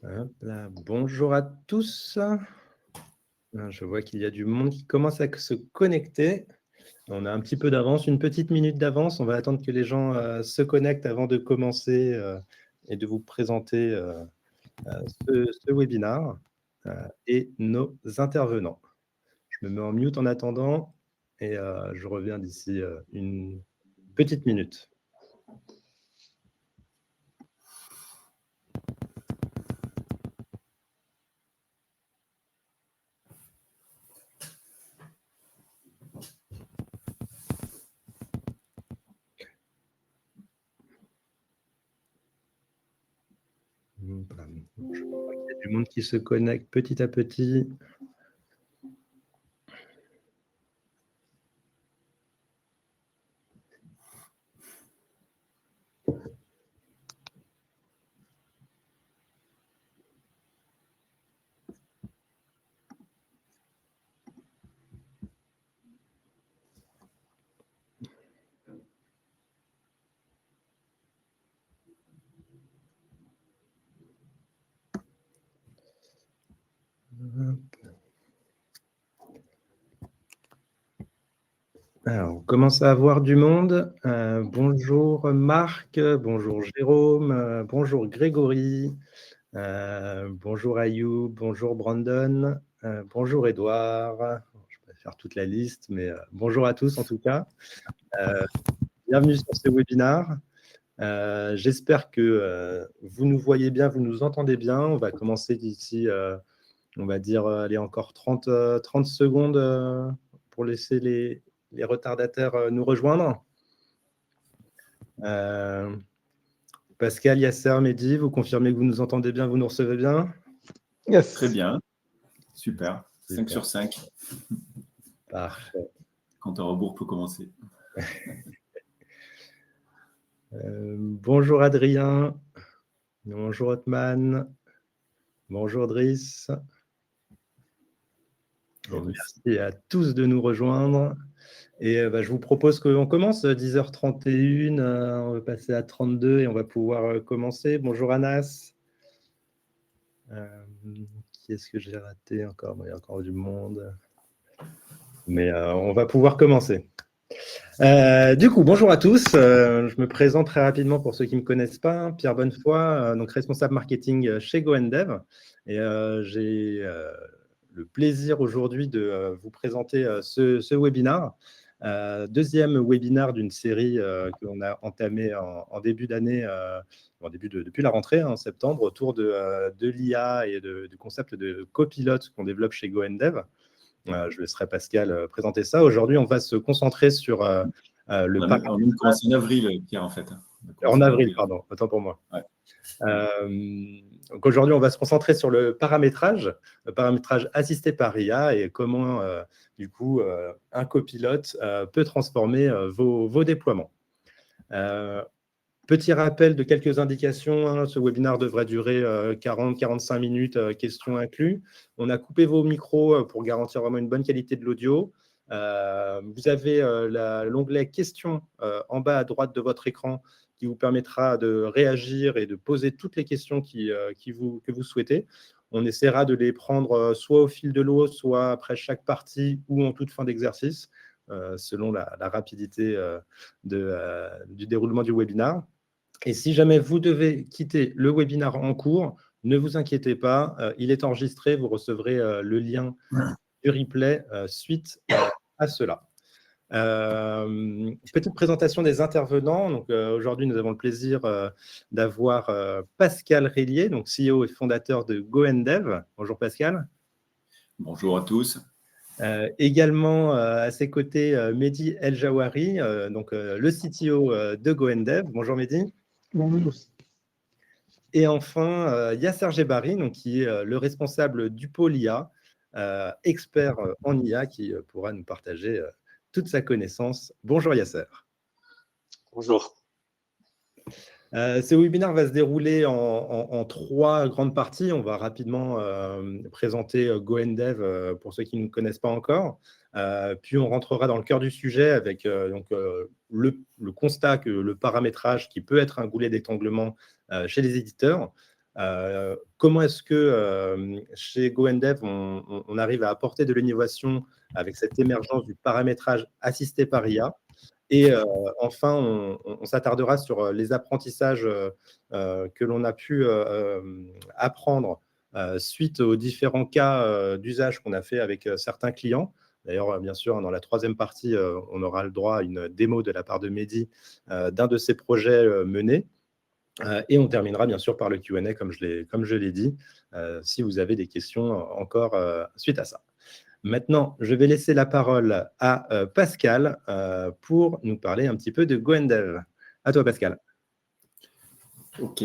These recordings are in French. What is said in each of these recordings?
Hop là. Bonjour à tous. Je vois qu'il y a du monde qui commence à se connecter. On a un petit peu d'avance, une petite minute d'avance. On va attendre que les gens se connectent avant de commencer et de vous présenter ce webinaire et nos intervenants. Je me mets en mute en attendant et je reviens d'ici une petite minute. Voilà. Je vois qu'il y a du monde qui se connecte petit à petit. Alors, on commence à avoir du monde. Bonjour Marc, bonjour Jérôme, bonjour Grégory, bonjour Ayoub, bonjour Brandon, bonjour Edouard. Je vais pas faire toute la liste, mais bonjour à tous en tout cas. Bienvenue sur ce webinaire. J'espère que vous nous voyez bien, vous nous entendez bien. On va commencer d'ici, on va dire, allez, encore 30 secondes pour laisser les retardataires nous rejoindre. Pascal, Yasser, Mehdi, vous confirmez que vous nous entendez bien, vous nous recevez bien? Yes. Très bien, super. 5 sur 5. Parfait. Quand un rebours peut commencer. Bonjour Adrien, bonjour Otman, bonjour Driss. Merci à tous de nous rejoindre. Et je vous propose qu'on commence, 10h31, on va passer à 32 et on va pouvoir commencer. Bonjour Anas. Qui est-ce que j'ai raté encore? Il y a encore du monde. Mais on va pouvoir commencer. Du coup, bonjour à tous. Je me présente très rapidement pour ceux qui ne me connaissent pas. Pierre Bonnefoy, donc responsable marketing chez GoNDev. Et j'ai le plaisir aujourd'hui de vous présenter ce webinaire. Deuxième webinaire d'une série que l'on a entamée en début d'année, depuis la rentrée, en septembre, autour de l'IA et du concept de copilote qu'on développe chez GoNDev. Je laisserai Pascal présenter ça. Aujourd'hui, on va se concentrer sur le paramétrage. On a commencé en avril, Pierre, en fait. En avril, pardon, autant pour moi. Ouais. Donc aujourd'hui, on va se concentrer sur le paramétrage assisté par IA et comment, du coup, un copilote peut transformer vos déploiements. Petit rappel de quelques indications, hein, ce webinaire devrait durer 40-45 minutes, questions inclus. On a coupé vos micros pour garantir vraiment une bonne qualité de l'audio. Vous avez l'onglet questions en bas à droite de votre écran qui vous permettra de réagir et de poser toutes les questions que vous souhaitez. On essaiera de les prendre soit au fil de l'eau, soit après chaque partie ou en toute fin d'exercice, selon la rapidité du déroulement du webinaire. Et si jamais vous devez quitter le webinaire en cours, ne vous inquiétez pas, il est enregistré, vous recevrez le lien du replay suite à cela. Petite présentation des intervenants. Donc, aujourd'hui, nous avons le plaisir d'avoir Pascal Rélier, donc CEO et fondateur de GoNDev. Bonjour Pascal. Bonjour à tous. Également à ses côtés, Mehdi El Jawari, donc le CTO de GoNDev. Bonjour Mehdi. Bonjour. Et enfin, Yasser Gebari, donc, qui est le responsable du pôle IA, expert en IA, qui pourra nous partager toute sa connaissance. Bonjour Yasser. Bonjour. Ce webinaire va se dérouler en 3 grandes parties. On va rapidement présenter GoNDev pour ceux qui ne nous connaissent pas encore. Puis on rentrera dans le cœur du sujet avec le constat que le paramétrage qui peut être un goulet d'étranglement chez les éditeurs. Comment est-ce que chez GoNDev, on arrive à apporter de l'innovation avec cette émergence du paramétrage assisté par IA? Et enfin, on s'attardera sur les apprentissages que l'on a pu apprendre suite aux différents cas d'usage qu'on a fait avec certains clients. D'ailleurs, bien sûr, dans la troisième partie, on aura le droit à une démo de la part de Mehdi d'un de ces projets menés. Et on terminera bien sûr par le Q&A, comme je l'ai dit, si vous avez des questions encore suite à ça. Maintenant, je vais laisser la parole à Pascal pour nous parler un petit peu de GoNDev. À toi, Pascal. OK.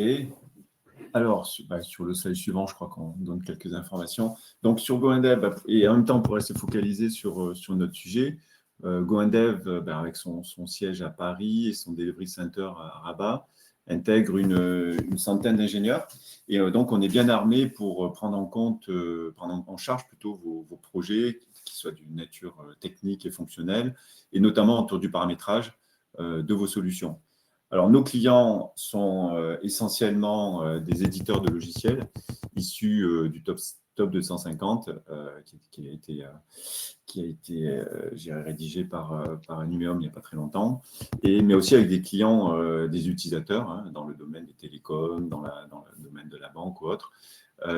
Alors, sur le slide suivant, je crois qu'on donne quelques informations. Donc, sur GoNDev, et en même temps, on pourrait se focaliser sur notre sujet. GoNDev, avec son siège à Paris et son delivery center à Rabat, intègre une centaine d'ingénieurs. Et donc, on est bien armé pour prendre en charge plutôt vos projets, qui soient d'une nature technique et fonctionnelle, et notamment autour du paramétrage de vos solutions. Alors, nos clients sont essentiellement des éditeurs de logiciels issus du top 250 qui a été rédigé par Numéum il n'y a pas très longtemps, mais aussi avec des clients, des utilisateurs dans le domaine des télécoms, dans le domaine de la banque ou autre,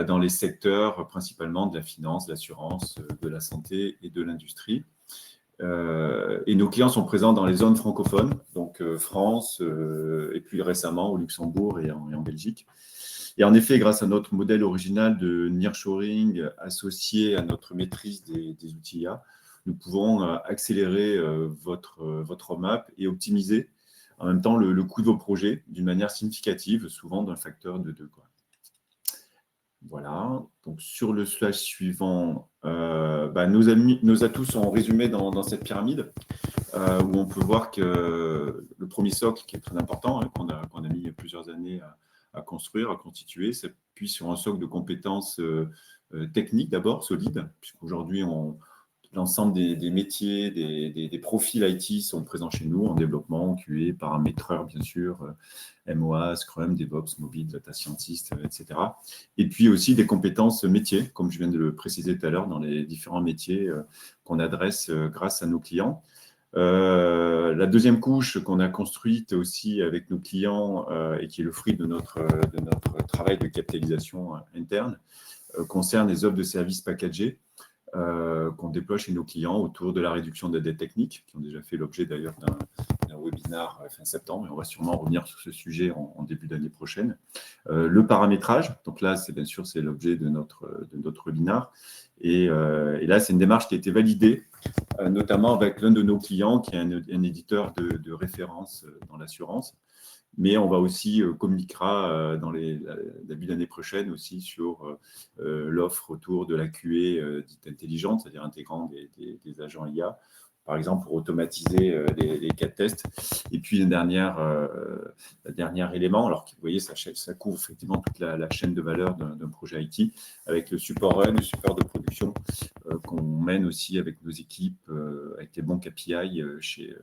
dans les secteurs principalement de la finance, de l'assurance, de la santé et de l'industrie. Et nos clients sont présents dans les zones francophones, donc France, et puis récemment au Luxembourg et en Belgique. Et en effet, grâce à notre modèle original de nearshoring associé à notre maîtrise des outils IA, nous pouvons accélérer votre roadmap et optimiser en même temps le coût de vos projets d'une manière significative, souvent d'un facteur de 2, quoi. Voilà, donc sur le slide suivant, nos atouts sont résumés dans cette pyramide où on peut voir que le premier socle, qui est très important, qu'on a mis plusieurs années à construire, à constituer, s'appuie sur un socle de compétences techniques d'abord, solides, puisqu'aujourd'hui, l'ensemble des métiers, des profils IT sont présents chez nous en développement, QA, paramétreur, bien sûr, MOA, Scrum, DevOps, Mobile, Data Scientist, etc. Et puis aussi des compétences métiers, comme je viens de le préciser tout à l'heure, dans les différents métiers qu'on adresse grâce à nos clients. La deuxième couche qu'on a construite aussi avec nos clients et qui est le fruit de notre travail de capitalisation interne concerne les offres de services packagés qu'on déploie chez nos clients autour de la réduction des dettes techniques, qui ont déjà fait l'objet d'ailleurs d'un webinaire fin septembre, et on va sûrement revenir sur ce sujet en début d'année prochaine. Le paramétrage, donc là, bien sûr, c'est l'objet de notre webinaire, et là, c'est une démarche qui a été validée, notamment avec l'un de nos clients, qui est un éditeur de référence dans l'assurance. Mais on va aussi communiquera dans début d'année prochaine aussi sur l'offre autour de la QA dite intelligente, c'est-à-dire intégrant des agents IA, par exemple pour automatiser les cas de test. Et puis le dernier élément, alors vous voyez, ça couvre effectivement toute la chaîne de valeur d'un projet IT, avec le support run, le support de production qu'on mène aussi avec nos équipes, avec les bons KPI chez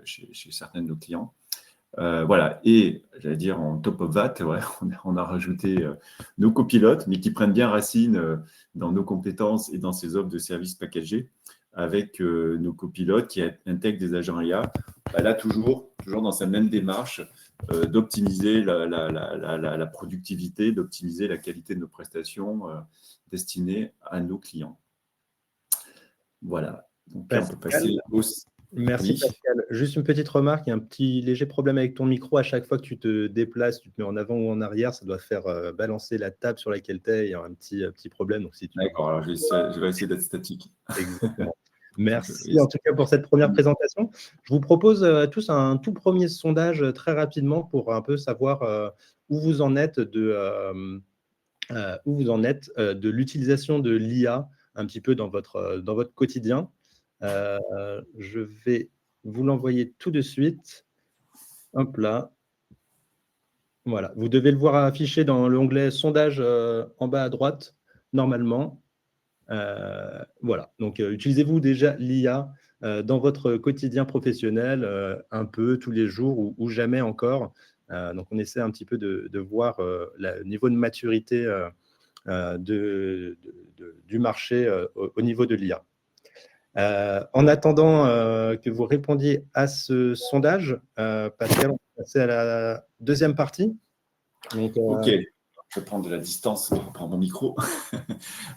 certains de nos clients. Voilà, et j'allais dire en top of that, ouais, on a rajouté nos copilotes, mais qui prennent bien racine dans nos compétences et dans ces offres de services packagés, avec nos copilotes qui intègrent des agents IA. Là, toujours dans cette même démarche d'optimiser la productivité, d'optimiser la qualité de nos prestations destinées à nos clients. Voilà, donc là, on peut passer au... Merci Oui. Pascal. Juste une petite remarque, il y a un petit léger problème avec ton micro. À chaque fois que tu te déplaces, tu te mets en avant ou en arrière, ça doit faire balancer la table sur laquelle tu es. Il y a un petit problème. Donc, si tu... D'accord, alors je vais essayer d'être statique. Exactement. Merci en tout cas pour cette première présentation. Je vous propose à tous un tout premier sondage très rapidement pour un peu savoir où vous en êtes de l'utilisation de l'IA un petit peu dans votre quotidien. Je vais vous l'envoyer tout de suite. Hop là. Voilà. Vous devez le voir affiché dans l'onglet sondage en bas à droite, normalement. Voilà. Donc, utilisez-vous déjà l'IA dans votre quotidien professionnel, un peu tous les jours ou jamais encore. Donc, on essaie un petit peu de voir le niveau de maturité du marché au niveau de l'IA. En attendant que vous répondiez à ce sondage, Pascal, on va passer à la deuxième partie. Donc, Ok, je vais prendre de la distance par rapport à mon micro.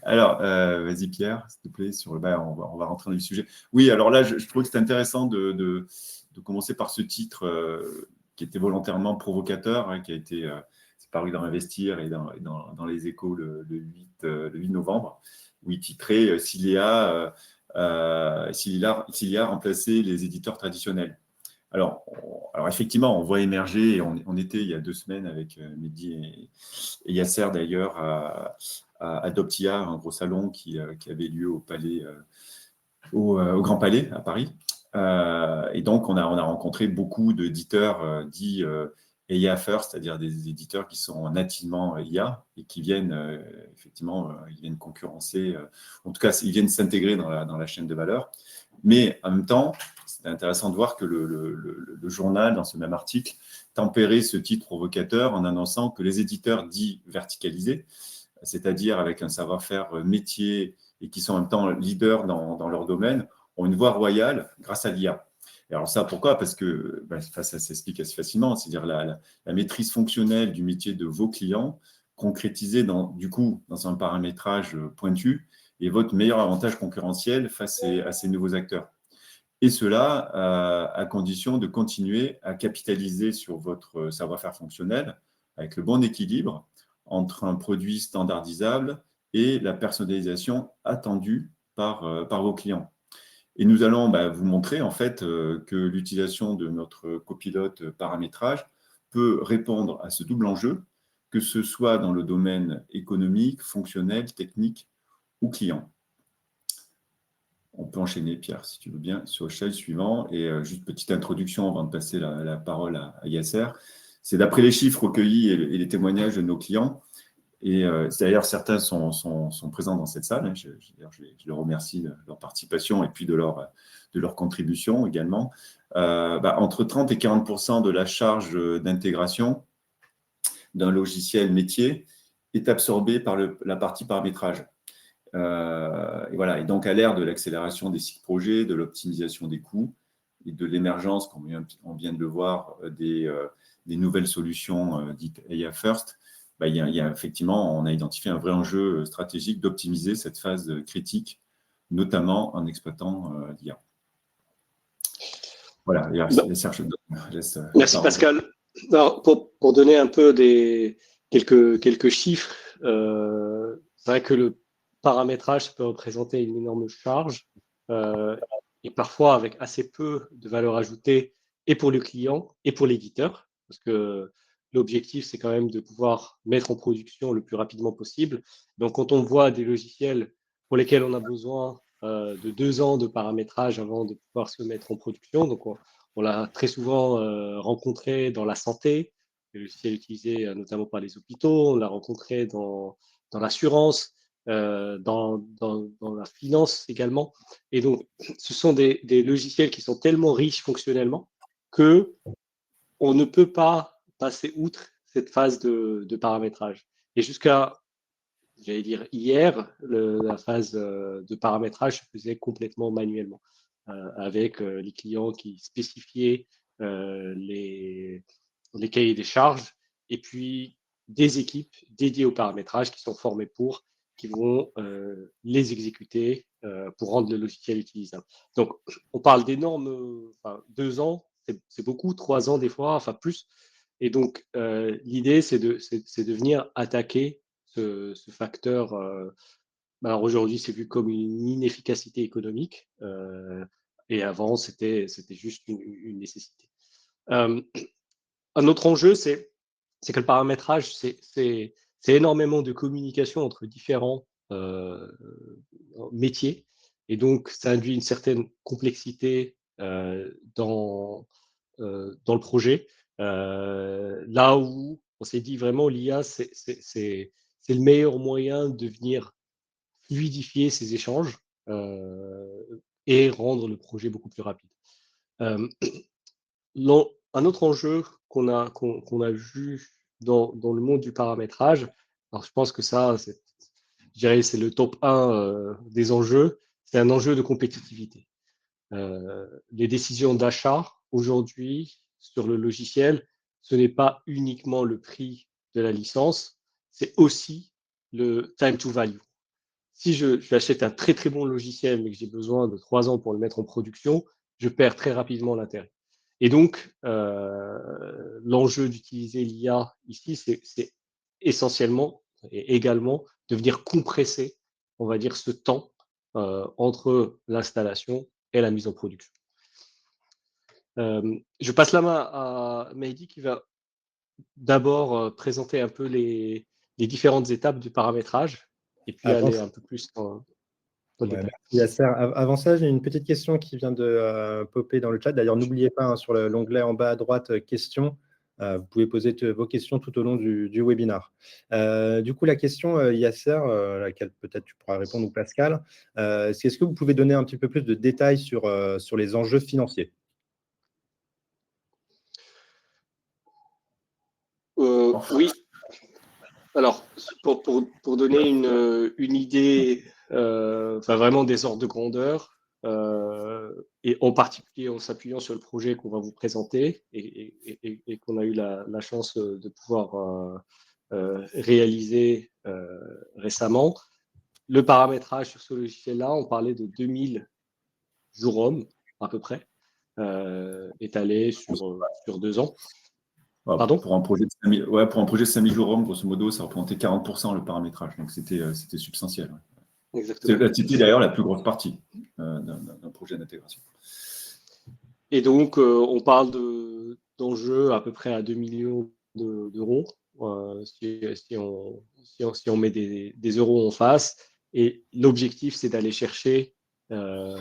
Alors, vas-y Pierre, s'il te plaît, on va rentrer dans le sujet. Oui, alors là, je trouve que c'est intéressant de commencer par ce titre qui était volontairement provocateur, qui a été c'est paru dans Investir et dans les Échos le 8 novembre, où il titrait s'il y a remplacé les éditeurs traditionnels. Alors effectivement, on voit émerger, et on était il y a 2 semaines avec Mehdi et Yasser d'ailleurs à Adoptia, un gros salon qui avait lieu au Palais, au Grand Palais à Paris. Et donc, on a rencontré beaucoup d'éditeurs dits IA first, c'est-à-dire des éditeurs qui sont nativement IA et qui viennent effectivement, ils viennent concurrencer, en tout cas, ils viennent s'intégrer dans la chaîne de valeur. Mais en même temps, c'est intéressant de voir que le journal, dans ce même article, tempérait ce titre provocateur en annonçant que les éditeurs dits verticalisés, c'est-à-dire avec un savoir-faire métier et qui sont en même temps leaders dans leur domaine, ont une voie royale grâce à l'IA. Et alors ça, pourquoi ? Parce que ça s'explique assez facilement, c'est-à-dire la maîtrise fonctionnelle du métier de vos clients, concrétisée dans un paramétrage pointu, est votre meilleur avantage concurrentiel face à ces nouveaux acteurs. Et cela à condition de continuer à capitaliser sur votre savoir-faire fonctionnel avec le bon équilibre entre un produit standardisable et la personnalisation attendue par vos clients. Et nous allons vous montrer en fait que l'utilisation de notre copilote paramétrage peut répondre à ce double enjeu, que ce soit dans le domaine économique, fonctionnel, technique ou client. On peut enchaîner, Pierre, si tu veux bien, sur le slide suivant. Et juste petite introduction avant de passer la parole à Yasser. C'est d'après les chiffres recueillis et les témoignages de nos clients. Et d'ailleurs, certains sont présents dans cette salle. Je les remercie de leur participation et puis de leur contribution également. Entre 30 et 40% de la charge d'intégration d'un logiciel métier est absorbée par la partie paramétrage. Et voilà. Et donc, à l'ère de l'accélération des cycles projets, de l'optimisation des coûts et de l'émergence, comme on vient de le voir, des nouvelles solutions dites AI First, il y a effectivement, on a identifié un vrai enjeu stratégique d'optimiser cette phase critique, notamment en exploitant l'IA. Voilà, Serge, je laisse. Merci Pascal. Alors, pour donner un peu quelques chiffres, c'est vrai que le paramétrage peut représenter une énorme charge et parfois avec assez peu de valeur ajoutée et pour le client et pour l'éditeur, parce que l'objectif, c'est quand même de pouvoir mettre en production le plus rapidement possible. Donc, quand on voit des logiciels pour lesquels on a besoin de 2 ans de paramétrage avant de pouvoir se mettre en production, donc on l'a très souvent rencontré dans la santé, le logiciel utilisé notamment par les hôpitaux, on l'a rencontré dans l'assurance, dans la finance également. Et donc, ce sont des logiciels qui sont tellement riches fonctionnellement que on ne peut pas passer outre cette phase de paramétrage. Et jusqu'à, j'allais dire hier, la phase de paramétrage se faisait complètement manuellement, avec les clients qui spécifiaient les cahiers des charges et puis des équipes dédiées au paramétrage qui sont formées qui vont les exécuter pour rendre le logiciel utilisable. Donc, on parle d'énormes, 2 ans, c'est beaucoup, 3 ans des fois, enfin plus. Et donc, l'idée, c'est de venir attaquer ce facteur. Alors aujourd'hui, c'est vu comme une inefficacité économique, et avant, c'était juste une nécessité. Un autre enjeu, c'est que le paramétrage, c'est énormément de communication entre différents métiers, et donc ça induit une certaine complexité dans le projet. Là où on s'est dit vraiment l'IA, c'est le meilleur moyen de venir fluidifier ces échanges et rendre le projet beaucoup plus rapide. un autre enjeu qu'on a vu dans le monde du paramétrage, alors je pense que ça, je dirais, c'est le top 1 des enjeux, c'est un enjeu de compétitivité. Les décisions d'achat aujourd'hui sur le logiciel, ce n'est pas uniquement le prix de la licence, c'est aussi le time to value. Si j'achète un très très bon logiciel mais que j'ai besoin de 3 ans pour le mettre en production, je perds très rapidement l'intérêt. Et donc, l'enjeu d'utiliser l'IA ici, c'est essentiellement et également de venir compresser, on va dire, ce temps entre l'installation et la mise en production. Je passe la main à Mehdi qui va d'abord présenter un peu les différentes étapes du paramétrage et puis Avant, aller un peu plus dans le ouais, détail. merci Yasser. Avant ça, j'ai une petite question qui vient de popper dans le chat. D'ailleurs, n'oubliez pas, sur l'onglet en bas à droite, questions, vous pouvez poser vos questions tout au long du webinaire. Du coup, la question, Yasser, laquelle peut-être tu pourras répondre, ou Pascal, c'est est-ce que vous pouvez donner un petit peu plus de détails sur les enjeux financiers? Oui. Alors, pour donner une idée, vraiment des ordres de grandeur, et en particulier en s'appuyant sur le projet qu'on va vous présenter et qu'on a eu la chance de pouvoir réaliser récemment, le paramétrage sur ce logiciel-là, on parlait de 2000 jours hommes à peu près, étalés sur 2 ans. Pardon ? Pour un projet de 5000, ouais, pour un projet de 5000 jours hommes, grosso modo, ça représentait 40% le paramétrage. Donc, c'était substantiel. Ouais. Exactement. C'était d'ailleurs la plus grosse partie d'un projet d'intégration. Et donc, on parle d'enjeux à peu près à 2 millions d'euros, si on met des euros en face. Et l'objectif, c'est d'aller chercher à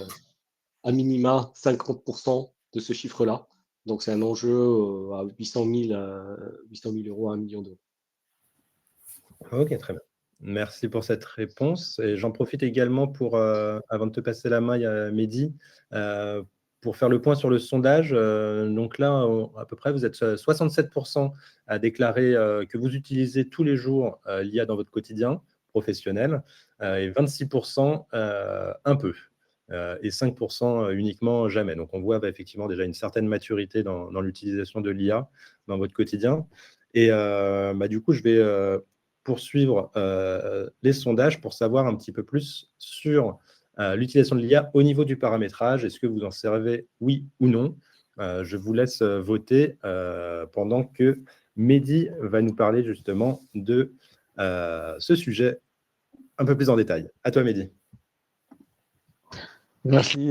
minima 50% de ce chiffre-là. Donc, c'est un enjeu à 800 000 euros à 1 million d'euros. Ok, très bien. Merci pour cette réponse. Et j'en profite également pour, avant de te passer la main, il y a Mehdi, pour faire le point sur le sondage. Donc là, à peu près, vous êtes 67% à déclarer que vous utilisez tous les jours l'IA dans votre quotidien professionnel, et 26% un peu, et 5% uniquement jamais. Donc on voit effectivement déjà une certaine maturité dans l'utilisation de l'IA dans votre quotidien. Et du coup, je vais poursuivre les sondages pour savoir un petit peu plus sur l'utilisation de l'IA au niveau du paramétrage. Est-ce que vous en servez, oui ou non? Je vous laisse voter pendant que Mehdi va nous parler justement de ce sujet un peu plus en détail. À toi, Mehdi. Merci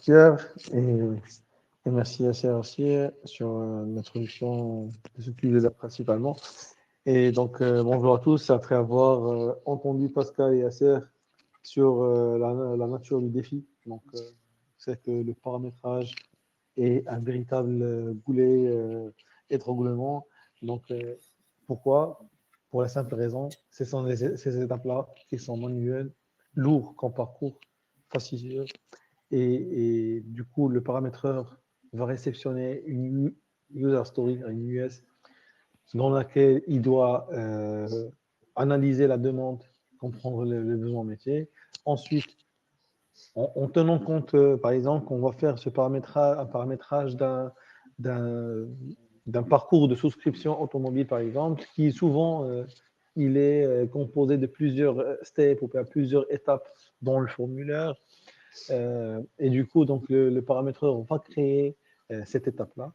Pierre et merci Yasser aussi sur l'introduction de ce sujet-là principalement. Et donc bonjour à tous, après avoir entendu Pascal et Yasser sur la nature du défi. Donc c'est que le paramétrage est un véritable goulet étranglement. Donc pourquoi? Pour la simple raison, ce sont ces étapes-là qui sont manuelles, lourds comme parcours, fastidieux. Et du coup, le paramétreur va réceptionner une user story, une US, dans laquelle il doit analyser la demande, comprendre les besoins métiers. Ensuite, en tenant compte, par exemple, qu'on va faire un paramétrage d'un parcours de souscription automobile, par exemple, qui souvent il est composé de plusieurs steps ou plusieurs étapes dans le formulaire. Et du coup, donc, le paramétreur va créer cette étape-là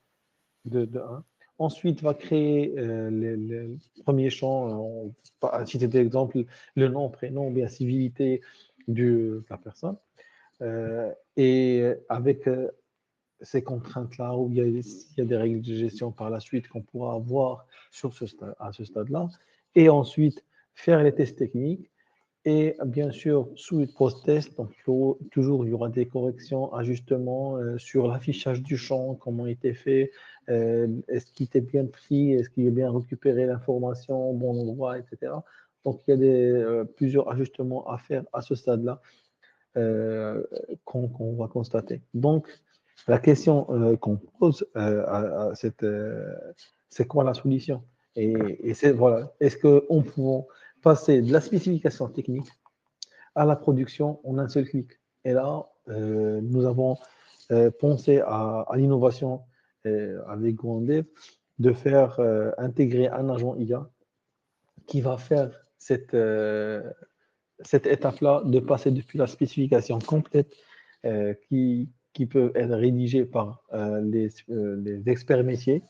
de 1. Ensuite, va créer les premiers champs, à titre d'exemple, le nom, prénom, bien civilité de la personne. Et avec ces contraintes-là, où il y a des règles de gestion par la suite qu'on pourra avoir à ce stade-là, et ensuite faire les tests techniques. Et bien sûr, sous le post-test, donc toujours il y aura des corrections, ajustements sur l'affichage du champ, comment il était fait, est-ce qu'il était bien pris, est-ce qu'il est bien récupéré l'information au bon endroit, etc. Donc il y a plusieurs ajustements à faire à ce stade-là qu'on va constater. Donc La question qu'on pose c'est quoi la solution? Et c'est voilà, est-ce qu'on peut passer de la spécification technique à la production en un seul clic? Et là, nous avons pensé à l'innovation avec GrandDev de faire intégrer un agent IA qui va faire cette étape-là, de passer depuis la spécification complète qui peut être rédigée par les experts métiers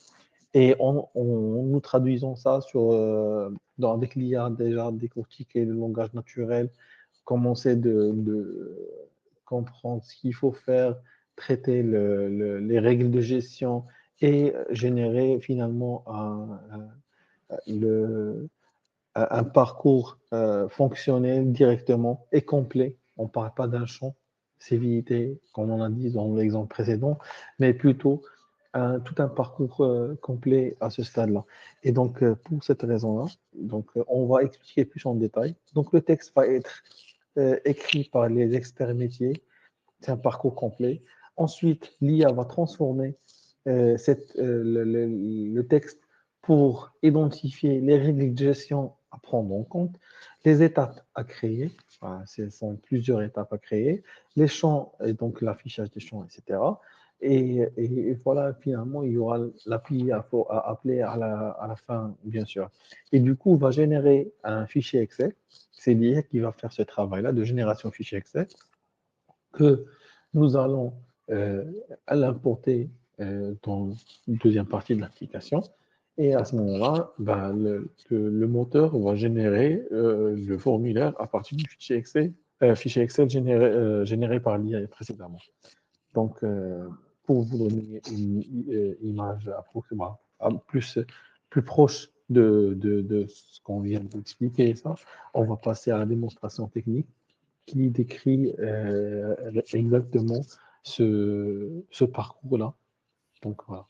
et en nous traduisons ça avec l'IA déjà décortiquer le langage naturel, commencer de comprendre ce qu'il faut faire, traiter les règles de gestion et générer finalement un parcours fonctionnel directement et complet. On ne parle pas d'un champ civilité, comme on a dit dans l'exemple précédent, mais plutôt tout un parcours complet à ce stade-là. Et donc, pour cette raison-là, donc, on va expliquer plus en détail. Donc, le texte va être écrit par les experts métiers. C'est un parcours complet. Ensuite, l'IA va transformer le texte pour identifier les règles de gestion à prendre en compte, les étapes à créer, enfin, ce sont plusieurs étapes à créer, les champs, et donc l'affichage des champs, etc. Et voilà, finalement, il y aura l'appli à appeler à la fin, bien sûr. Et du coup, on va générer un fichier Excel. C'est l'IA qui va faire ce travail-là de génération fichier Excel que nous allons euh, l'importer dans une deuxième partie de l'application. Et à ce moment-là, ben, le moteur va générer le formulaire à partir du fichier Excel généré par l'IA précédemment. Donc, pour vous donner une image plus proche de ce qu'on vient d'expliquer, ça, on va passer à la démonstration technique qui décrit exactement ce parcours-là. Donc voilà.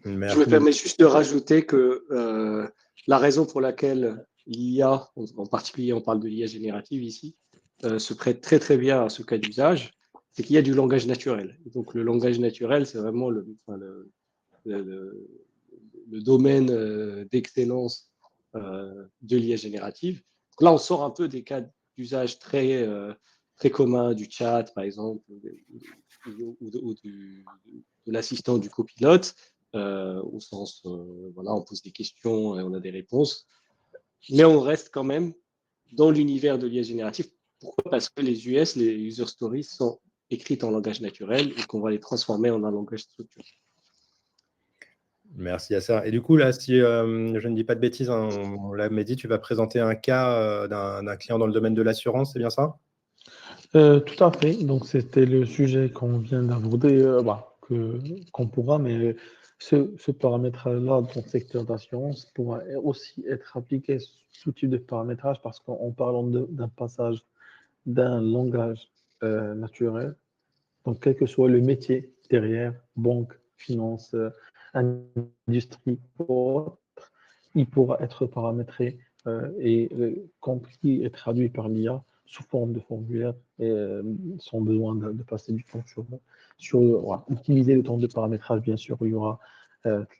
Je me Merci. permets juste de rajouter que la raison pour laquelle l'IA, en particulier on parle de l'IA générative ici, se prête très très bien à ce cas d'usage, c'est qu'il y a du langage naturel. Et donc le langage naturel, c'est vraiment le domaine d'excellence de l'IA générative. Donc là, on sort un peu des cas d'usage très communs du chat, par exemple, ou de l'assistant du copilote, au sens, voilà, on pose des questions et on a des réponses. Mais on reste quand même dans l'univers de l'IA générative. Pourquoi? Parce que les user stories, sont écrites en langage naturel et qu'on va les transformer en un langage structuré. Merci Yasser. Et du coup, là, si je ne dis pas de bêtises, hein, on l'a dit, tu vas présenter un cas d'un client dans le domaine de l'assurance, c'est bien ça? Tout à fait. Donc, c'était le sujet qu'on vient d'aborder, qu'on pourra, mais ce paramètre-là dans le secteur d'assurance pourra aussi être appliqué sous type de paramétrage parce qu'en parlant d'un passage d'un langage naturel, donc quel que soit le métier derrière, banque, finance, industrie ou autre, il pourra être paramétré et compris et traduit par l'IA sous forme de formulaire et sans besoin de passer du temps voilà, utiliser le temps de paramétrage. Bien sûr, il y aura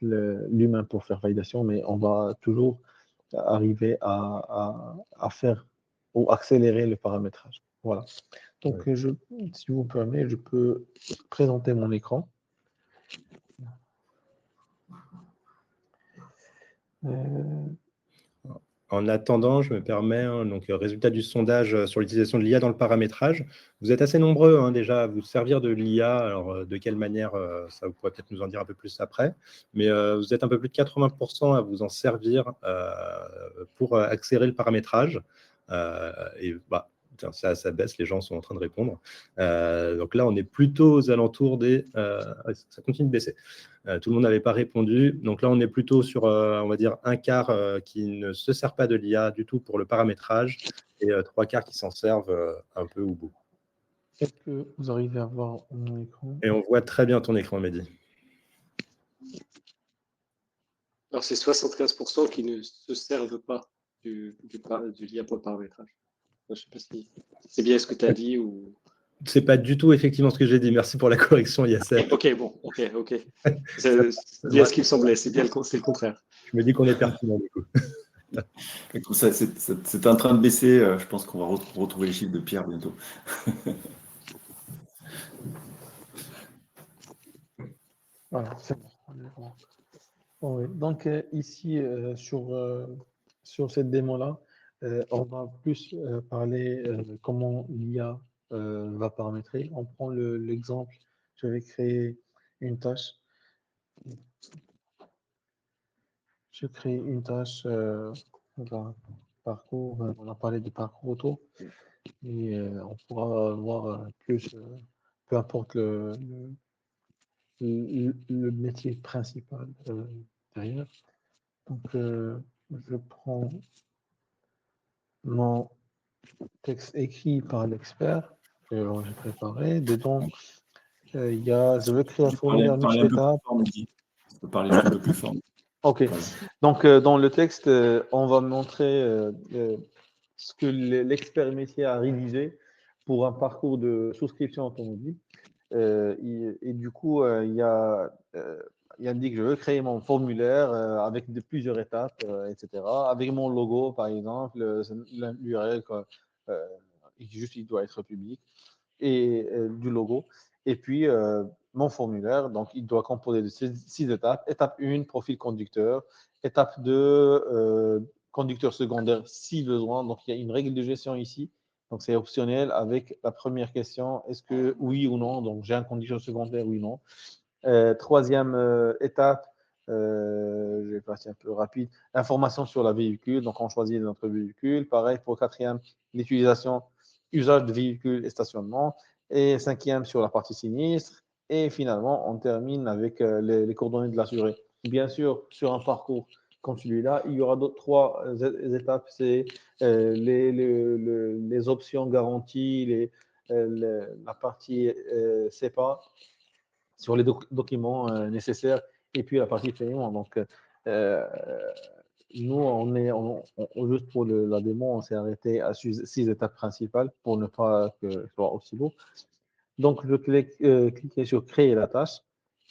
l'humain pour faire validation, mais on va toujours arriver à faire ou accélérer le paramétrage. Voilà. Donc, si vous me permettez, je peux présenter mon écran. En attendant, je me permets, hein, donc résultat du sondage sur l'utilisation de l'IA dans le paramétrage. Vous êtes assez nombreux hein, déjà à vous servir de l'IA. Alors, de quelle manière, ça vous pourrez peut-être nous en dire un peu plus après. Mais vous êtes un peu plus de 80% à vous en servir pour accélérer le paramétrage. Et tiens, ça baisse, les gens sont en train de répondre. Donc là, on est plutôt aux alentours des... ça continue de baisser. Tout le monde n'avait pas répondu. Donc là, on est plutôt sur, on va dire, un quart qui ne se sert pas de l'IA du tout pour le paramétrage et trois quarts qui s'en servent un peu ou beaucoup. Est-ce que vous arrivez à voir mon écran? Et on voit très bien ton écran, Mehdi. Alors, c'est 75% qui ne se servent pas du l'IA pour le paramétrage. Je ne sais pas si c'est bien ce que tu as dit ou... C'est pas du tout effectivement ce que j'ai dit. Merci pour la correction, Yasser. Ok, bon, ok. C'est bien ce qui me semblait, c'est le contraire. Je me dis qu'on est pertinent du coup. Écoute, c'est en train de baisser. Je pense qu'on va retrouver les chiffres de Pierre bientôt. Voilà, c'est bon. On est bon. Bon, oui. Donc, ici, sur cette démo-là, on va plus parler comment l'IA va paramétrer. On prend l'exemple, je vais créer une tâche. Je crée une tâche, voilà, parcours, on a parlé de parcours auto, et on pourra voir plus, peu importe le métier principal derrière. Donc, je prends mon texte écrit par l'expert que j'ai préparé. Dedans, je veux créer un formulaire Parler un peu plus multi-étapes. fort, Mehdi. Tu peux parler un peu plus fort. OK. Voilà. Donc, dans le texte, on va montrer ce que l'expert métier a rédigé pour un parcours de souscription automobile. Et du coup, il indique que je veux créer mon formulaire avec plusieurs étapes, etc. Avec mon logo, par exemple, l'URL, juste il doit être public, et du logo. Et puis, mon formulaire, donc il doit composer de 6 étapes. Étape 1, profil conducteur. Étape 2, conducteur secondaire si besoin. Donc, il y a une règle de gestion ici. Donc, c'est optionnel avec la première question, est-ce que oui ou non? Donc, j'ai un conducteur secondaire, oui ou non. Troisième étape, je vais passer un peu rapide, information sur la véhicule. Donc, on choisit notre véhicule. Pareil pour quatrième, l'utilisation, usage de véhicule et stationnement. Et cinquième, sur la partie sinistre. Et finalement, on termine avec les coordonnées de l'assuré. Bien sûr, sur un parcours comme celui-là, il y aura trois étapes. C'est les options garanties, la partie CEPA sur les documents nécessaires et puis la partie paiement. Donc, euh, nous, juste pour la démo, on s'est arrêté à 6 étapes principales pour ne pas que ce soit aussi lourd. Donc, je cliquer sur créer la tâche.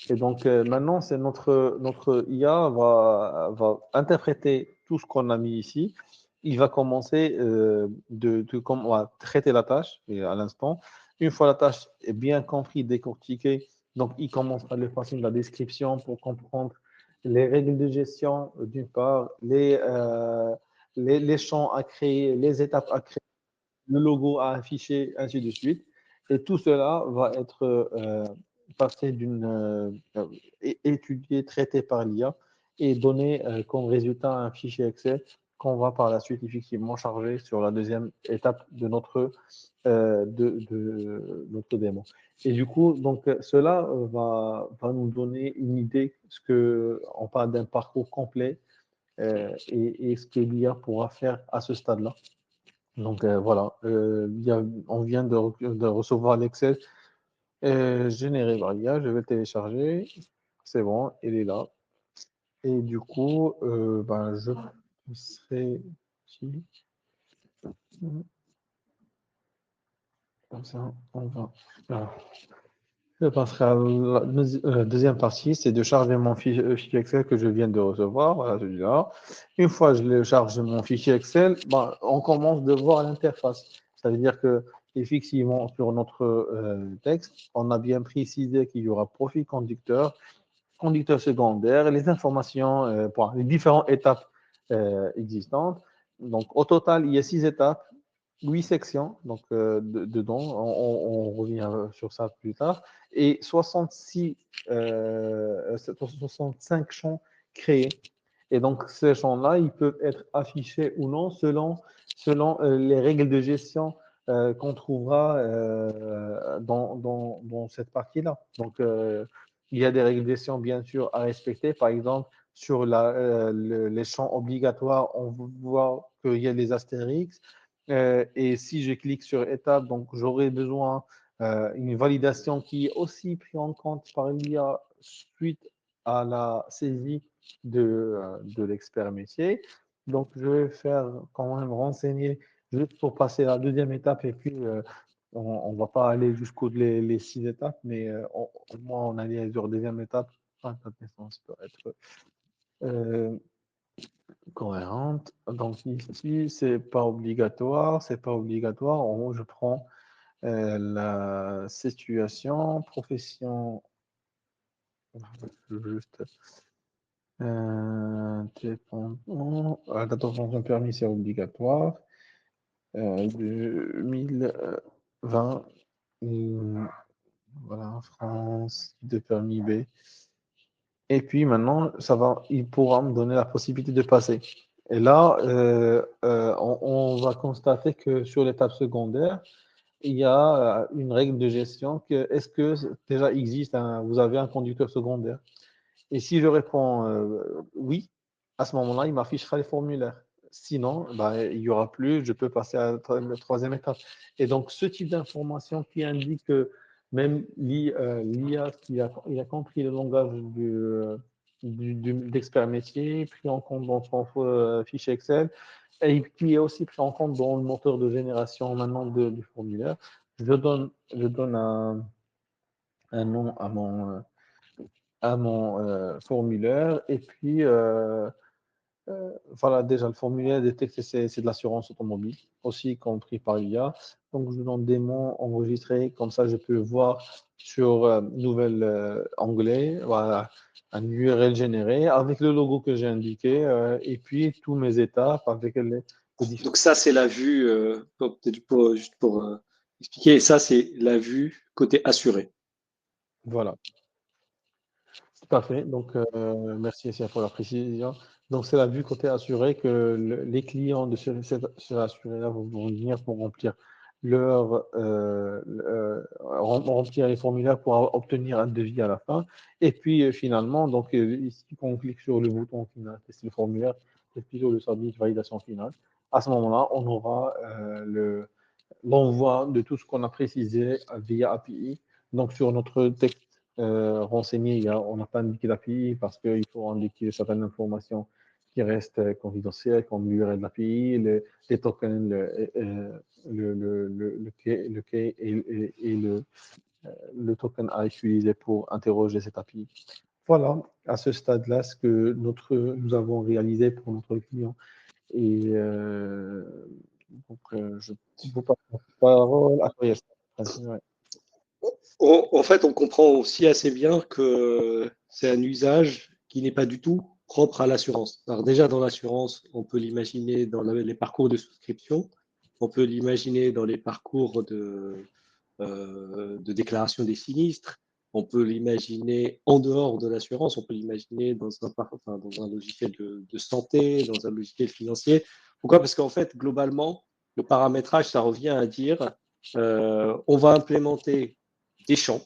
Et donc, maintenant, c'est notre IA va interpréter tout ce qu'on a mis ici. Il va commencer on va traiter la tâche à l'instant. Une fois la tâche est bien comprise, décortiquée, donc il commence par le passing de la description pour comprendre les règles de gestion, d'une part, les champs à créer, les étapes à créer, le logo à afficher, ainsi de suite. Et tout cela va être passé étudié, traité par l'IA et donné comme résultat un fichier Excel qu'on va par la suite effectivement charger sur la deuxième étape de notre démo. Et du coup, donc, cela va nous donner une idée, on parle d'un parcours complet et ce que l'IA pourra faire à ce stade-là. Donc voilà, on vient de recevoir l'Excel généré par l'IA. Je vais le télécharger. C'est bon, il est là. Et du coup, je serai ici. Comme ça, on va. Voilà. Je passerai à la deuxième partie, c'est de charger mon fichier Excel que je viens de recevoir. Voilà, celui-là. Une fois que je le charge mon fichier Excel, on commence de voir l'interface. Ça veut dire que, effectivement, sur notre texte, on a bien précisé qu'il y aura profil conducteur, conducteur secondaire, les informations pour les différentes étapes existantes. Donc, au total, il y a 6 étapes, 8 sections, donc dedans, on revient sur ça plus tard, et 65 champs créés. Et donc, ces champs-là, ils peuvent être affichés ou non selon les règles de gestion qu'on trouvera dans cette partie-là. Donc, il y a des règles de gestion, bien sûr, à respecter. Par exemple, sur les champs obligatoires, on voit qu'il y a les astérix. Et si je clique sur étape, donc j'aurai besoin d'une validation qui est aussi prise en compte par l'IA suite à la saisie de l'expert métier. Donc, je vais faire quand même renseigner juste pour passer à la deuxième étape et puis On ne va pas aller jusqu'aux les 6 étapes, mais au moins on allait sur la deuxième étape. Enfin, la naissance peut être euh, cohérente. Donc ici, c'est pas obligatoire, c'est pas obligatoire. En gros, je prends la situation, profession, juste dépendant. La date d'obtention permis, c'est obligatoire. 2020, voilà, France, de permis B. Et puis maintenant, il pourra me donner la possibilité de passer. Et là, on va constater que sur l'étape secondaire, il y a une règle de gestion que est-ce que déjà existe vous avez un conducteur secondaire? Et si je réponds oui, à ce moment-là, il m'affichera les formulaires. Sinon, bah, il n'y aura plus, je peux passer à la troisième étape. Et donc, ce type d'information qui indique que même l'IA il a compris le langage d'expert métier, pris en compte dans son fichier Excel, et qui est aussi pris en compte dans le moteur de génération maintenant du formulaire. Je donne un nom à mon formulaire. Et puis, voilà, déjà, le formulaire détecte que c'est de l'assurance automobile, aussi compris par l'IA. Donc, je donne des mots enregistrés, comme ça, je peux voir sur nouvelle onglet, voilà, un URL généré avec le logo que j'ai indiqué, et puis tous mes étapes avec les Donc ça, c'est la vue, juste pour expliquer, ça, c'est la vue côté assuré. voilà. Tout à fait. Donc, merci Essia pour la précision. Donc, c'est la vue côté assuré que les clients de ce assuré-là vont venir pour remplir remplir les formulaires pour obtenir un devis à la fin. Et puis, finalement, donc, ici, quand on clique sur le bouton final, c'est le formulaire, c'est plutôt le submit validation finale. À ce moment-là, on aura l'envoi de tout ce qu'on a précisé via API. Donc, sur notre texte renseigné, on n'a pas indiqué l'API parce qu'il faut indiquer certaines informations qui restent confidentielles, comme l'URL de l'API, les tokens, le key et le token à utiliser pour interroger cette API. Voilà, à ce stade-là, ce que nous avons réalisé pour notre client. Et donc, je vous passe la parole à Ariel. Ouais. En fait, on comprend aussi assez bien que c'est un usage qui n'est pas du tout propre à l'assurance. Alors déjà, dans l'assurance, on peut l'imaginer dans les parcours de souscription, on peut l'imaginer dans les parcours de déclaration des sinistres, on peut l'imaginer en dehors de l'assurance, on peut l'imaginer dans un logiciel de santé, dans un logiciel financier. Pourquoi? Parce qu'en fait, globalement, le paramétrage, ça revient à dire on va implémenter des champs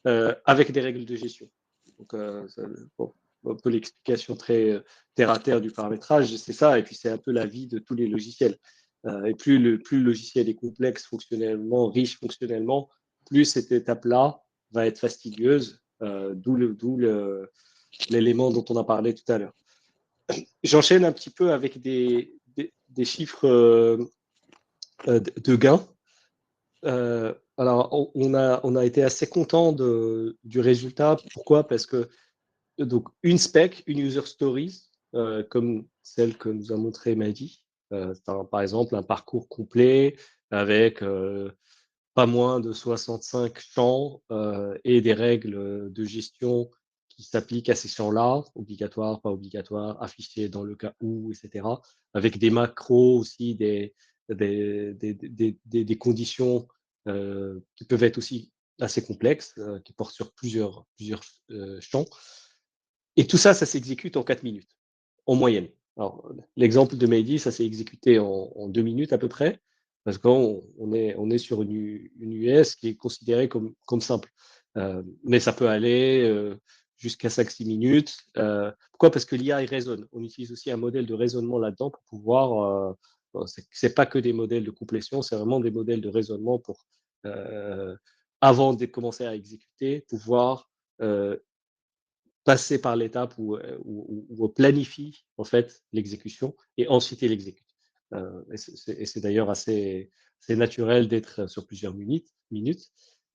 avec des règles de gestion. Donc, bon, un peu l'explication très terre à terre du paramétrage, c'est ça, et puis c'est un peu la vie de tous les logiciels. Et plus le logiciel est complexe fonctionnellement, riche fonctionnellement, plus cette étape-là va être fastidieuse, d'où l'élément dont on a parlé tout à l'heure. J'enchaîne un petit peu avec des chiffres de gains. Alors, on a été assez content du résultat. Pourquoi? Parce que donc une spec, une user stories, comme celle que nous a montré Mehdi, par exemple un parcours complet avec pas moins de 65 champs et des règles de gestion qui s'appliquent à ces champs-là, obligatoire, pas obligatoire, affiché dans le cas où, etc. Avec des macros aussi, des conditions qui peuvent être aussi assez complexes, qui portent sur plusieurs champs. Et tout ça, ça s'exécute en 4 minutes, en moyenne. Alors, l'exemple de Mehdi, ça s'est exécuté en 2 minutes à peu près, parce qu'on est sur une US qui est considérée comme simple. Mais ça peut aller jusqu'à 5-6 minutes. Pourquoi? Parce que l'IA, il raisonne. On utilise aussi un modèle de raisonnement là-dedans pour pouvoir. C'est pas que des modèles de complétion, c'est vraiment des modèles de raisonnement pour, avant de commencer à exécuter, pouvoir passer par l'étape où on planifie en fait l'exécution et ensuite il exécute. Et c'est d'ailleurs assez c'est naturel d'être sur plusieurs minutes.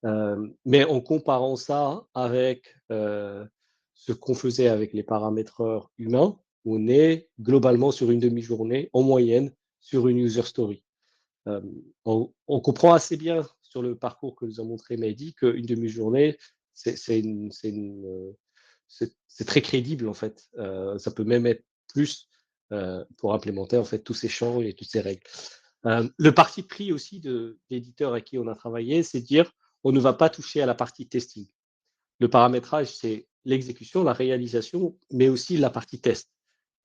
Mais en comparant ça avec ce qu'on faisait avec les paramétreurs humains, on est globalement sur une demi-journée en moyenne sur une user story. On comprend assez bien sur le parcours que nous a montré Mehdi qu'une demi-journée, c'est très crédible en fait. Ça peut même être plus pour implémenter en fait tous ces champs et toutes ces règles. Le parti pris aussi de l'éditeur avec qui on a travaillé, c'est de dire on ne va pas toucher à la partie testing. Le paramétrage, c'est l'exécution, la réalisation, mais aussi la partie test.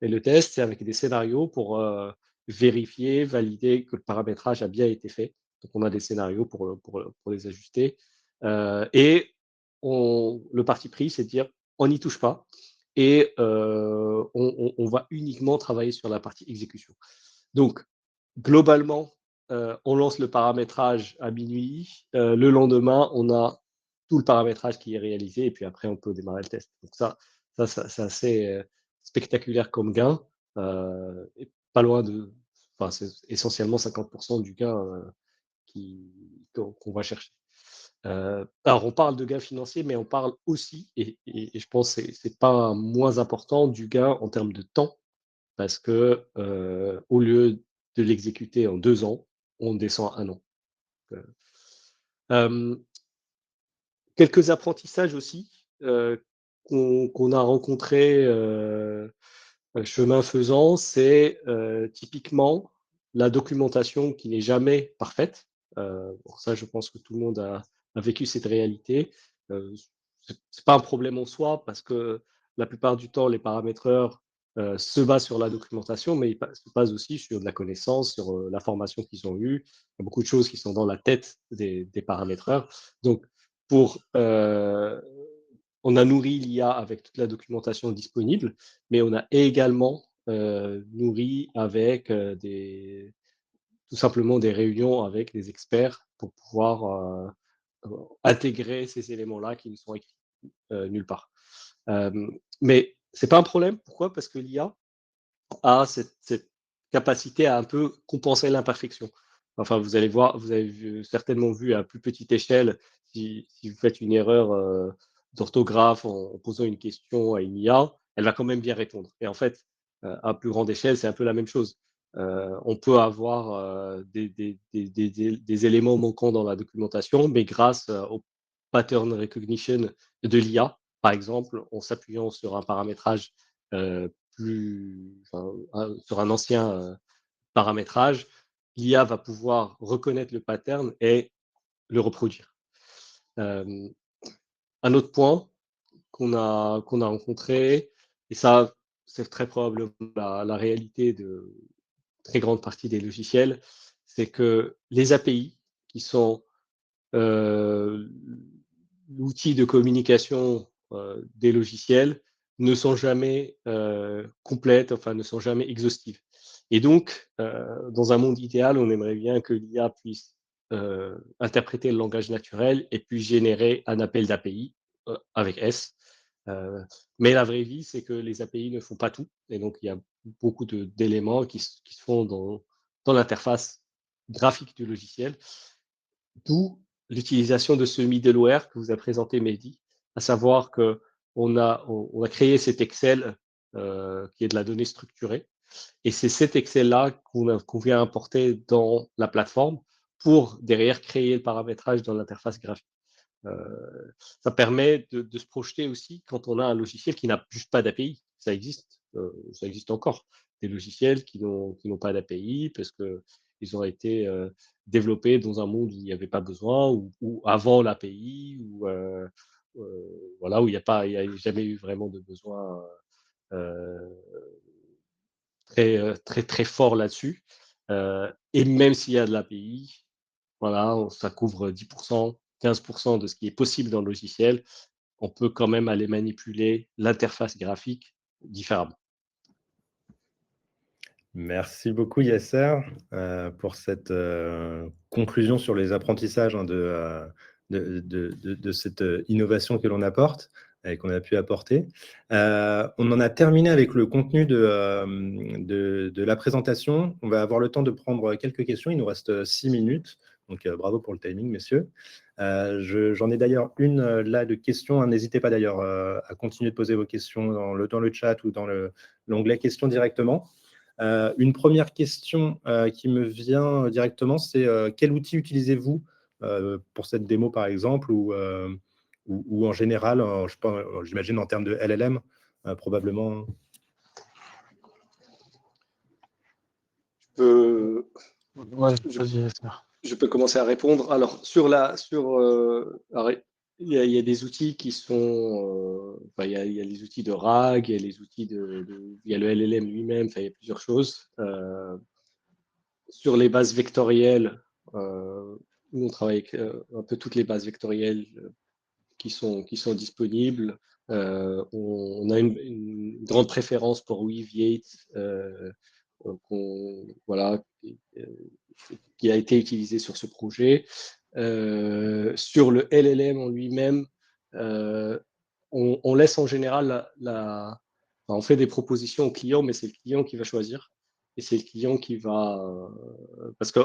Et le test, c'est avec des scénarios pour vérifier, valider que le paramétrage a bien été fait. Donc, on a des scénarios pour les ajuster. Et le parti pris, c'est de dire on n'y touche pas et on va uniquement travailler sur la partie exécution. Donc, globalement, on lance le paramétrage à minuit. Le lendemain, on a tout le paramétrage qui est réalisé et puis après, on peut démarrer le test. Donc c'est assez spectaculaire comme gain. Et pas loin de, enfin, c'est essentiellement 50% du gain qu'on va chercher. Alors, on parle de gain financier, mais on parle aussi, et je pense que c'est pas moins important, du gain en termes de temps, parce que au lieu de l'exécuter en 2 ans, on descend à 1 an. Euh, quelques apprentissages aussi qu'on a rencontrés chemin faisant, c'est typiquement la documentation qui n'est jamais parfaite. Pour ça, je pense que tout le monde a vécu cette réalité. C'est pas un problème en soi parce que la plupart du temps, les paramétreurs se basent sur la documentation, mais ils se basent aussi sur de la connaissance, sur la formation qu'ils ont eue. Il y a beaucoup de choses qui sont dans la tête des paramétreurs. Donc, on a nourri l'IA avec toute la documentation disponible, mais on a également nourri avec tout simplement des réunions avec des experts pour pouvoir intégrer ces éléments-là qui ne sont écrits nulle part. Mais ce n'est pas un problème. Pourquoi? Parce que l'IA a cette capacité à un peu compenser l'imperfection. Enfin, vous allez voir, vous avez certainement vu à plus petite échelle, si vous faites une erreur d'orthographe en posant une question à une IA, elle va quand même bien répondre. Et en fait, à plus grande échelle, c'est un peu la même chose. On peut avoir des éléments manquants dans la documentation, mais grâce au pattern recognition de l'IA, par exemple, en s'appuyant sur un paramétrage sur un ancien paramétrage, l'IA va pouvoir reconnaître le pattern et le reproduire. Un autre point qu'on a rencontré, et ça, c'est très probablement la réalité de très grande partie des logiciels, c'est que les API, qui sont l'outil de communication des logiciels, ne sont jamais complètes, enfin ne sont jamais exhaustives. Et donc, dans un monde idéal, on aimerait bien que l'IA puisse interpréter le langage naturel et puisse générer un appel d'API avec S. Mais la vraie vie, c'est que les API ne font pas tout. Et donc, il y a beaucoup d'éléments qui se font dans l'interface graphique du logiciel. D'où l'utilisation de ce middleware que vous a présenté Mehdi, à savoir qu'on a créé cet Excel qui est de la donnée structurée. Et c'est cet Excel-là qu'on vient importer dans la plateforme pour derrière créer le paramétrage dans l'interface graphique. Ça permet de se projeter aussi quand on a un logiciel qui n'a juste pas d'API. Ça existe encore. Des logiciels qui n'ont pas d'API parce qu'ils ont été développés dans un monde où il n'y avait pas besoin, ou avant l'API, voilà, où il n'y a jamais eu vraiment de besoin très fort là-dessus. Et même s'il y a de l'API, voilà, ça couvre 10%, 15% de ce qui est possible dans le logiciel. On peut quand même aller manipuler l'interface graphique différemment. Merci beaucoup Yasser pour cette conclusion sur les apprentissages de cette innovation que l'on apporte. et qu'on a pu apporter. On en a terminé avec le contenu de la présentation. On va avoir le temps de prendre quelques questions. Il nous reste 6 minutes. Donc, bravo pour le timing, messieurs. J'en ai d'ailleurs une là de questions. N'hésitez pas d'ailleurs à continuer de poser vos questions dans le chat ou dans l'onglet questions directement. Une première question qui me vient directement, c'est quel outil utilisez-vous pour cette démo, par exemple, ou en général, j'imagine en termes de LLM, probablement. Ouais, vas-y, Esther. Je peux commencer à répondre. Alors, alors, il y a des outils qui sont. Il y a les outils de RAG, il y a les outils il y a le LLM lui-même, il y a plusieurs choses. Sur les bases vectorielles, nous, on travaille avec un peu toutes les bases vectorielles qui sont disponibles. On a une grande préférence pour Weaviate, voilà, qui a été utilisé sur ce projet. Sur le LLM en lui-même, on laisse en général on fait des propositions au client, mais c'est le client qui va choisir. Et c'est le client qui va. Parce que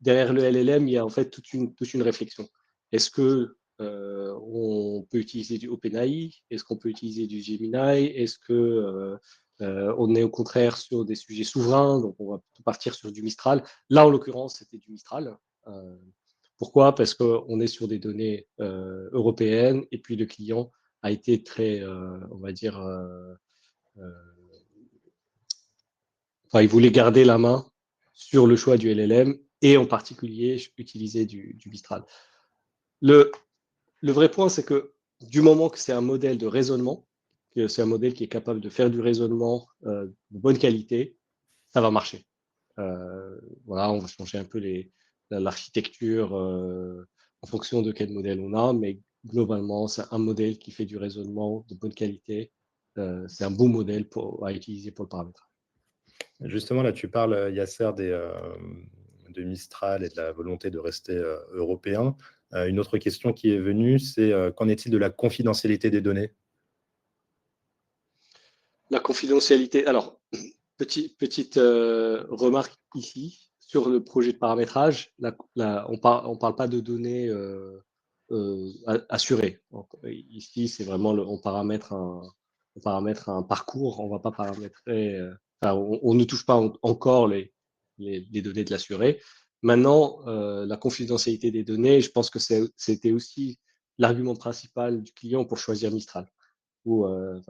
derrière le LLM, il y a en fait toute une réflexion. Est-ce que on peut utiliser du OpenAI? Est-ce qu'on peut utiliser du Gemini? Est-ce que on est au contraire sur des sujets souverains, donc on va partir sur du Mistral. Là, en l'occurrence, c'était du Mistral. Pourquoi? Parce qu'on est sur des données européennes et puis le client a été très, on va dire, il voulait garder la main sur le choix du LLM et en particulier utiliser du Mistral. Le vrai point, c'est que du moment que c'est un modèle de raisonnement, que c'est un modèle qui est capable de faire du raisonnement de bonne qualité, ça va marcher. Voilà, on va changer un peu l'architecture en fonction de quel modèle on a, mais globalement, c'est un modèle qui fait du raisonnement de bonne qualité. C'est un bon modèle à utiliser pour le paramétrage. Justement, là, tu parles, Yasser, de Mistral et de la volonté de rester européen. Une autre question qui est venue, c'est qu'en est-il de la confidentialité des données? La confidentialité. Alors, petite remarque ici sur le projet de paramétrage. On parle pas de données assurées. Donc, ici, c'est vraiment on paramètre un parcours. On va pas paramétrer. On ne touche pas encore les données de l'assuré. Maintenant, la confidentialité des données, je pense que c'était aussi l'argument principal du client pour choisir Mistral.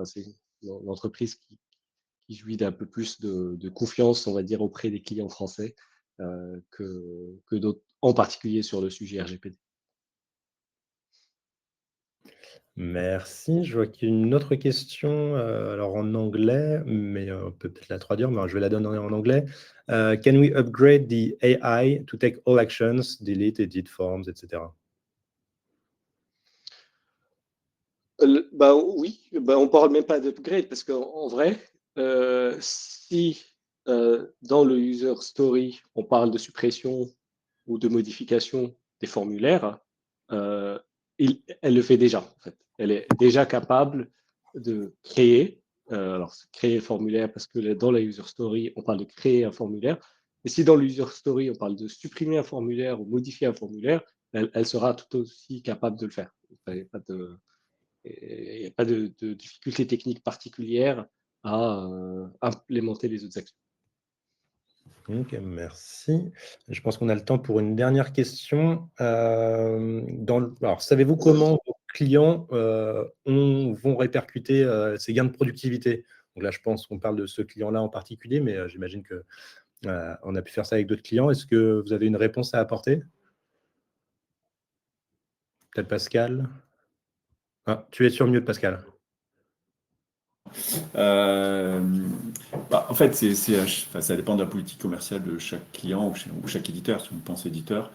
C'est une entreprise qui jouit d'un peu plus de confiance, on va dire, auprès des clients français que d'autres, en particulier sur le sujet RGPD. Merci. Je vois qu'il y a une autre question, alors en anglais, mais on peut peut-être la traduire, mais je vais la donner en anglais. Can we upgrade the AI to take all actions, delete, edit forms, etc. Oui, on ne parle même pas d'upgrade parce qu'en vrai, si dans le user story, on parle de suppression ou de modification des formulaires, elle le fait déjà. En fait. Elle est déjà capable de créer. Créer le formulaire parce que dans la user story, on parle de créer un formulaire. Et si dans l'user story, on parle de supprimer un formulaire ou modifier un formulaire, elle sera tout aussi capable de le faire. Il n'y a pas de difficulté technique particulière à implémenter les autres actions. Ok, merci. Je pense qu'on a le temps pour une dernière question. Alors, savez-vous comment vos clients vont répercuter ces gains de productivité? Donc là, je pense qu'on parle de ce client-là en particulier, mais j'imagine qu'on a pu faire ça avec d'autres clients. Est-ce que vous avez une réponse à apporter? Peut-être Pascal? Tu es sur mute, Pascal. En fait, ça dépend de la politique commerciale de chaque client ou chaque éditeur, si on pense éditeur.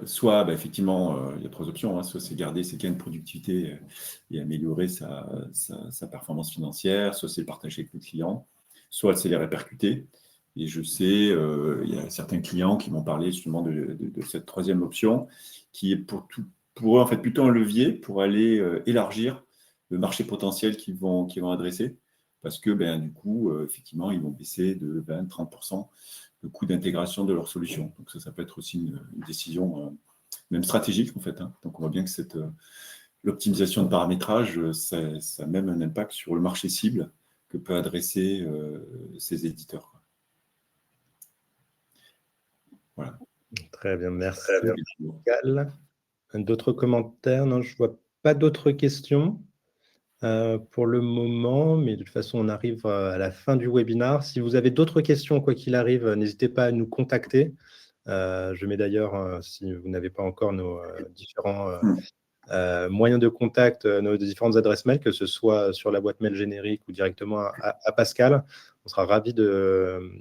Soit, effectivement, il y a 3 options. Hein. Soit c'est garder ses gains de productivité et améliorer sa performance financière. Soit c'est le partager avec le client. Soit c'est les répercuter. Et je sais, il y a certains clients qui m'ont parlé justement de cette 3e option, qui est pour pour eux, en fait, plutôt un levier pour aller élargir le marché potentiel qu'ils vont adresser. Parce que, du coup, effectivement, ils vont baisser de 20-30% le coût d'intégration de leur solution. Donc, ça peut être aussi une décision même stratégique, en fait. Hein. Donc, on voit bien que l'optimisation de paramétrage, ça a même un impact sur le marché cible que peut adresser ces éditeurs. Quoi. Voilà. Très bien, merci. Pascal. D'autres commentaires? Non, je ne vois pas d'autres questions pour le moment, mais de toute façon, on arrive à la fin du webinaire. Si vous avez d'autres questions, quoi qu'il arrive, n'hésitez pas à nous contacter. Je mets d'ailleurs, si vous n'avez pas encore nos différents moyens de contact, nos différentes adresses mail, que ce soit sur la boîte mail générique ou directement à Pascal. On sera ravis de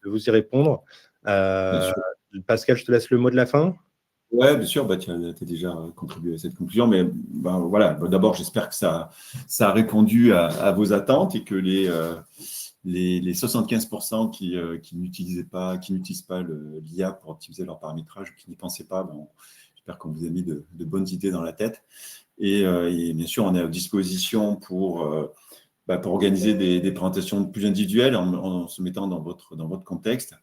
vous y répondre. Pascal, je te laisse le mot de la fin. Oui, bien sûr, tu as déjà contribué à cette conclusion, mais voilà, d'abord, j'espère que ça a répondu à vos attentes et que les 75% qui n'utilisent pas l'IA pour optimiser leur paramétrage, qui n'y pensaient pas, j'espère qu'on vous a mis de bonnes idées dans la tête. Et bien sûr, on est à disposition pour organiser des présentations plus individuelles en se mettant dans votre contexte.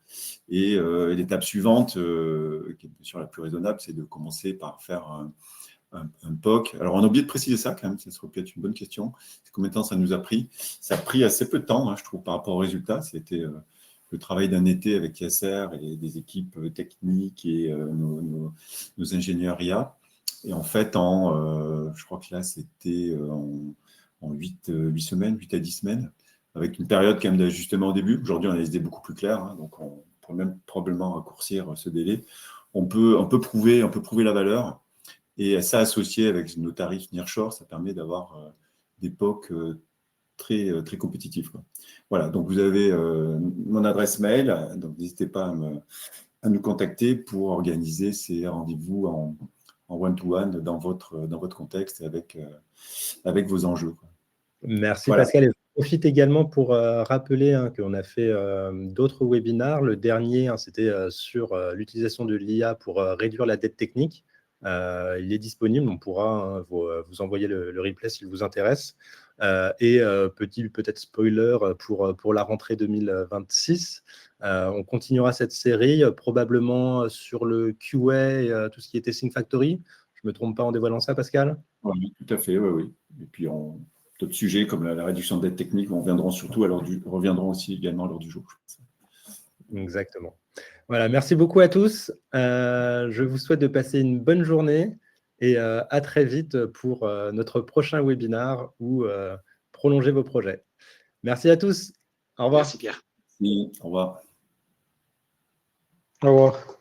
Et l'étape suivante, qui est bien sûr la plus raisonnable, c'est de commencer par faire un POC. Alors, on a oublié de préciser ça quand même, ça serait peut-être une bonne question. Combien de temps ça nous a pris? Ça a pris assez peu de temps, hein, je trouve, par rapport au résultat. C'était le travail d'un été avec YSR et des équipes techniques et nos ingénieurs IA. Et en fait, je crois que là, c'était en 8 semaines, 8 à 10 semaines, avec une période quand même d'ajustement au début. Aujourd'hui, on a des idées beaucoup plus claires, hein, donc on peut même probablement raccourcir ce délai. On peut prouver la valeur, et ça associé avec nos tarifs nearshore, ça permet d'avoir des POC très, très compétitifs. Quoi. Voilà, donc vous avez mon adresse mail, donc n'hésitez pas à nous contacter pour organiser ces rendez-vous en one-to-one dans votre contexte avec vos enjeux. Quoi. Merci voilà. Pascal. Et je profite également pour rappeler qu'on a fait d'autres webinaires. Le dernier, c'était sur l'utilisation de l'IA pour réduire la dette technique. Il est disponible, on pourra vous envoyer le replay s'il vous intéresse. Et petit peut-être spoiler pour la rentrée 2026, on continuera cette série probablement sur le QA, tout ce qui était Think Factory. Je ne me trompe pas en dévoilant ça, Pascal? Oui, tout à fait, oui. Et puis d'autres sujets comme la réduction de dette technique reviendront aussi également à l'heure du jour. Exactement. Voilà, merci beaucoup à tous. Je vous souhaite de passer une bonne journée et à très vite pour notre prochain webinaire ou prolonger vos projets. Merci à tous. Au revoir. Merci Pierre. Merci, au revoir. Au revoir.